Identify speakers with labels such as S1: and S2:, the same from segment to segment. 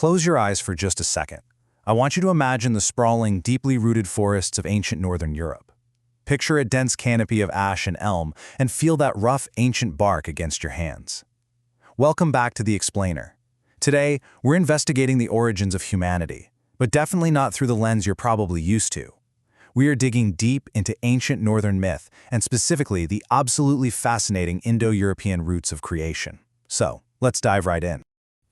S1: Close your eyes for just a second. I want you to imagine the sprawling, deeply rooted forests of ancient northern Europe. Picture a dense canopy of ash and elm and feel that rough, ancient bark against your hands. Welcome back to The Explainer. Today, we're investigating the origins of humanity, but definitely not through the lens you're probably used to. We are digging deep into ancient northern myth, and specifically the absolutely fascinating Indo-European roots of creation. So, let's dive right in.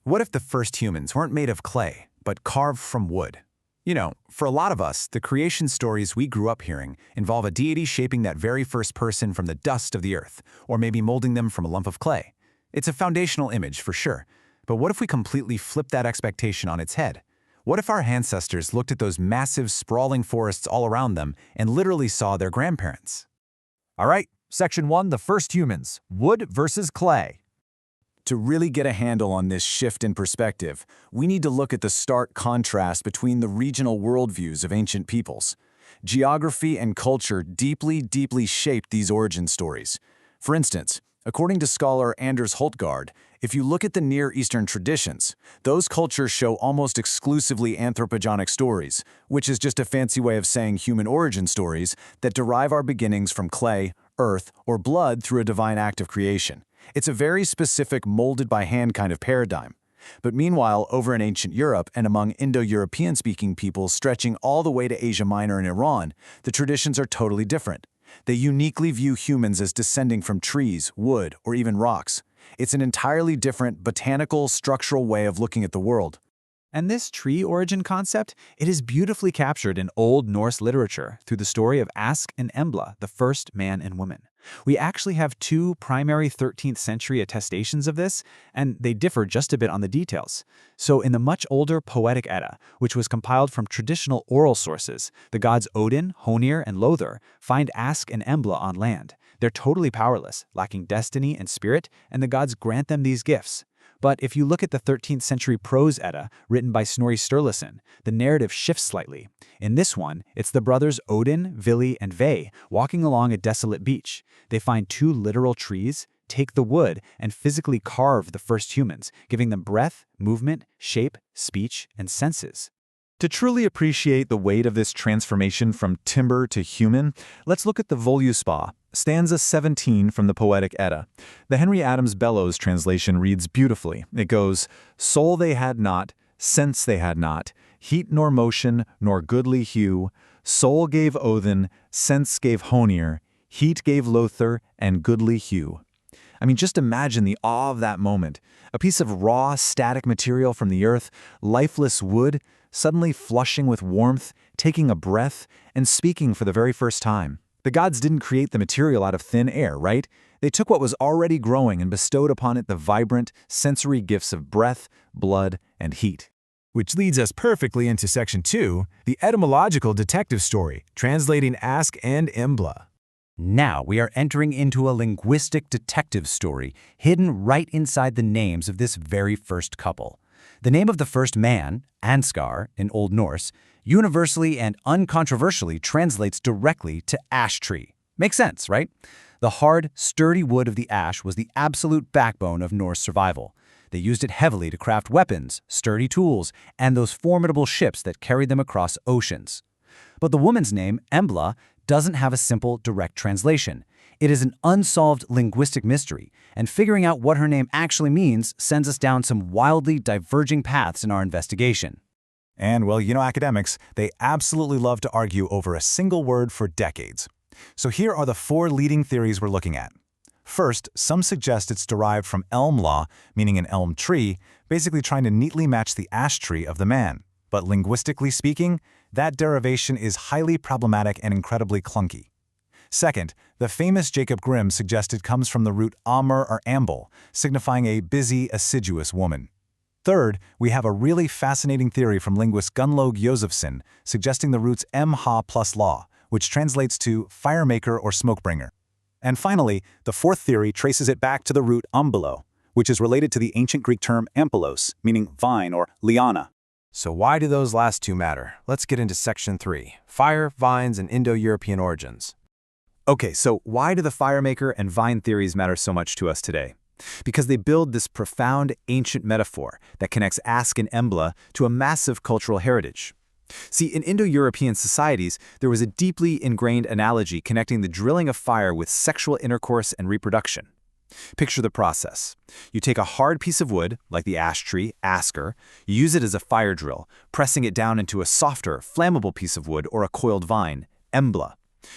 S2: What if the first humans weren't made of clay, but carved from wood? You know, for a lot of us, the creation stories we grew up hearing involve a deity shaping that very first person from the dust of the earth, or maybe molding them from a lump of clay. It's a foundational image, for sure. But what if we completely flip that expectation on its head? What if our ancestors looked at those massive, sprawling forests all around them and literally saw their grandparents?
S3: All right, Section 1, the first humans, wood versus clay.
S4: To really get a handle on this shift in perspective, we need to look at the stark contrast between the regional worldviews of ancient peoples. Geography and culture deeply shaped these origin stories. For instance, according to scholar Anders Holtgaard, if you look at the Near Eastern traditions, those cultures show almost exclusively anthropogenic stories, which is just a fancy way of saying human origin stories that derive our beginnings from clay, earth, or blood through a divine act of creation. It's a very specific molded-by-hand kind of paradigm. But meanwhile, over in ancient Europe and among Indo-European speaking peoples stretching all the way to Asia Minor and Iran, the traditions are totally different. They uniquely view humans as descending from trees, wood, or even rocks. It's an entirely different botanical, structural way of looking at the world.
S3: And this tree origin concept, it is beautifully captured in Old Norse literature through the story of Ask and Embla, the first man and woman. We actually have two primary 13th century attestations of this, and they differ just a bit on the details. So in the much older Poetic Edda, which was compiled from traditional oral sources, the gods Odin, Honir, and Lothr find Ask and Embla on land. They're totally powerless, lacking destiny and spirit, and the gods grant them these gifts. But if you look at the 13th century Prose Edda, written by Snorri Sturluson, the narrative shifts slightly. In this one, it's the brothers Odin, Vili, and Ve walking along a desolate beach. They find two literal trees, take the wood, and physically carve the first humans, giving them breath, movement, shape, speech, and senses.
S5: To truly appreciate the weight of this transformation from timber to human, let's look at the Voluspa, stanza 17 from the Poetic Edda. The Henry Adams Bellows translation reads beautifully. It goes, "Soul they had not, sense they had not, heat nor motion nor goodly hue. Soul gave Odin, sense gave Honir, heat gave Lothr, and goodly hue." I mean, just imagine the awe of that moment. A piece of raw, static material from the earth, lifeless wood, suddenly flushing with warmth, taking a breath, and speaking for the very first time. The gods didn't create the material out of thin air, right? They took what was already growing and bestowed upon it the vibrant, sensory gifts of breath, blood, and heat.
S6: Which leads us perfectly into Section 2, the etymological detective story, translating Ask and Embla.
S7: Now we are entering into a linguistic detective story hidden right inside the names of this very first couple. The name of the first man, Ansgar in Old Norse, universally and uncontroversially translates directly to ash tree. Makes sense, right? The hard, sturdy wood of the ash was the absolute backbone of Norse survival. They used it heavily to craft weapons, sturdy tools, and those formidable ships that carried them across oceans. But the woman's name, Embla, doesn't have a simple, direct translation. It is an unsolved linguistic mystery, and figuring out what her name actually means sends us down some wildly diverging paths in our investigation.
S1: And, well, you know academics, they absolutely love to argue over a single word for decades. So here are the four leading theories we're looking at. First, some suggest it's derived from elmla, meaning an elm tree, basically trying to neatly match the ash tree of the man. But linguistically speaking, that derivation is highly problematic and incredibly clunky. Second, the famous Jacob Grimm suggested comes from the root amr or ambel, signifying a busy, assiduous woman. Third, we have a really fascinating theory from linguist Gunnlaug Josefsson, suggesting the roots mha plus law, which translates to firemaker or smokebringer. And finally, the fourth theory traces it back to the root umbelo, which is related to the ancient Greek term ampelos, meaning vine or liana.
S6: So why do those last two matter? Let's get into Section 3, fire, vines, and Indo-European origins.
S5: Okay, so why do the firemaker and vine theories matter so much to us today?
S3: because they build this profound ancient metaphor that connects Ask and Embla to a massive cultural heritage. See, in Indo-European societies, there was a deeply ingrained analogy connecting the drilling of fire with sexual intercourse and reproduction. Picture the process. You take a hard piece of wood, like the ash tree, asker, you use it as a fire drill, pressing it down into a softer, flammable piece of wood or a coiled vine, Embla.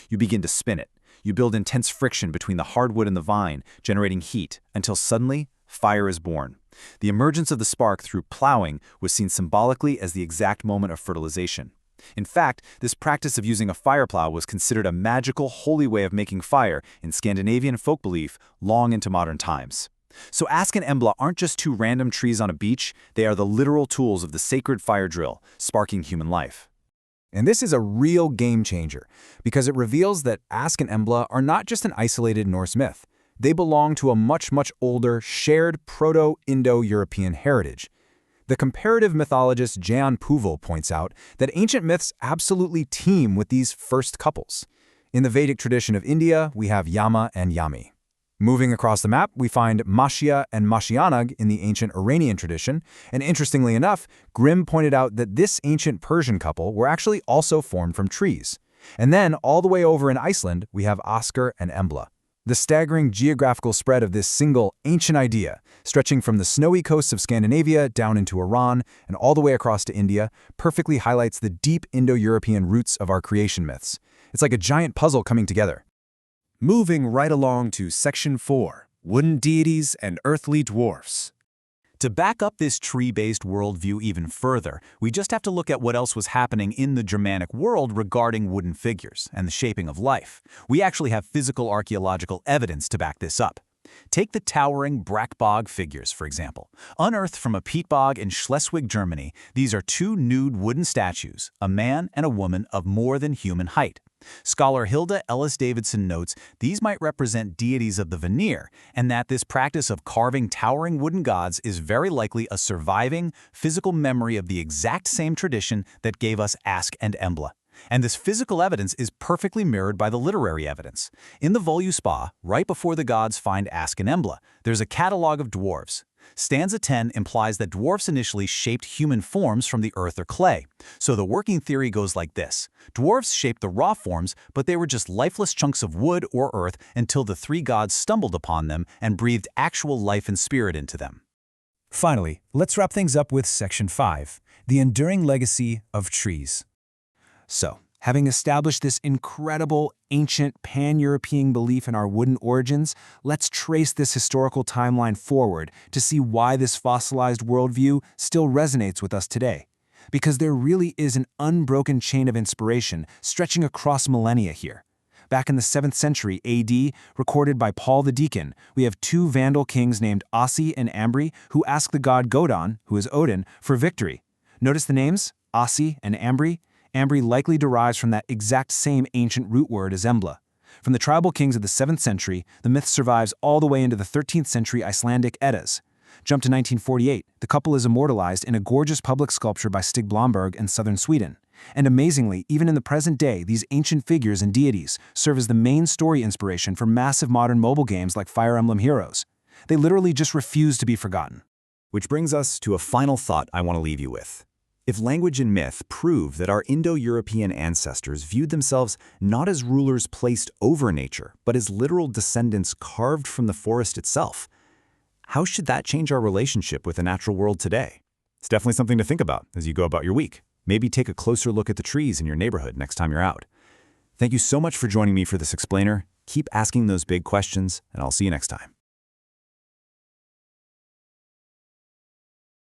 S3: You begin to spin it. You build intense friction between the hardwood and the vine, generating heat, until suddenly, fire is born. The emergence of the spark through plowing was seen symbolically as the exact moment of fertilization. In fact, this practice of using a fire plow was considered a magical, holy way of making fire in Scandinavian folk belief long into modern times. So Ask and Embla aren't just two random trees on a beach, they are the literal tools of the sacred fire drill, sparking human life.
S6: And this is a real game changer, because it reveals that Ask and Embla are not just an isolated Norse myth. They belong to a much older, shared Proto-Indo-European heritage. The comparative mythologist Jan Puvel points out that ancient myths absolutely teem with these first couples. In the Vedic tradition of India, we have Yama and Yami. Moving across the map, we find Mashya and Mashyanag in the ancient Iranian tradition, and interestingly enough, Grimm pointed out that this ancient Persian couple were actually also formed from trees. And then, all the way over in Iceland, we have Asker and Embla. The staggering geographical spread of this single, ancient idea, stretching from the snowy coasts of Scandinavia down into Iran and all the way across to India, perfectly highlights the deep Indo-European roots of our creation myths. It's like a giant puzzle coming together.
S8: Moving right along to Section 4, Wooden Deities and Earthly Dwarfs.
S1: To back up this tree-based worldview even further, we just have to look at what else was happening in the Germanic world regarding wooden figures and the shaping of life. We actually have physical archaeological evidence to back this up. Take the towering Braak Bog Figures, for example. Unearthed from a peat bog in Schleswig, Germany, these are two nude wooden statues, a man and a woman of more than human height. Scholar Hilda Ellis Davidson notes these might represent deities of the veneer, and that this practice of carving towering wooden gods is very likely a surviving, physical memory of the exact same tradition that gave us Ask and Embla. And this physical evidence is perfectly mirrored by the literary evidence. In the Voluspa, right before the gods find Ask and Embla, there's a catalogue of dwarves. Stanza 10 implies that dwarfs initially shaped human forms from the earth or clay. So the working theory goes like this. Dwarfs shaped the raw forms, but they were just lifeless chunks of wood or earth until the three gods stumbled upon them and breathed actual life and spirit into them.
S6: Finally, let's wrap things up with Section 5, the enduring legacy of trees. So, having established this incredible, ancient, pan-European belief in our wooden origins, let's trace this historical timeline forward to see why this fossilized worldview still resonates with us today. Because there really is an unbroken chain of inspiration stretching across millennia here. Back in the 7th century AD, recorded by Paul the Deacon, we have two Vandal kings named Asi and Ambri who ask the god Godon, who is Odin, for victory. Notice the names, Asi and Ambri. Ambri likely derives from that exact same ancient root word as Embla. From the tribal kings of the 7th century, the myth survives all the way into the 13th century Icelandic Eddas. Jump to 1948, the couple is immortalized in a gorgeous public sculpture by Stig Blomberg in southern Sweden. And amazingly, even in the present day, these ancient figures and deities serve as the main story inspiration for massive modern mobile games like Fire Emblem Heroes. They literally just refuse to be forgotten.
S2: Which brings us to a final thought I want to leave you with. If language and myth prove that our Indo-European ancestors viewed themselves not as rulers placed over nature, but as literal descendants carved from the forest itself, how should that change our relationship with the natural world today? It's definitely something to think about as you go about your week. Maybe take a closer look at the trees in your neighborhood next time you're out. Thank you so much for joining me for this explainer. Keep asking those big questions, and I'll see you next time.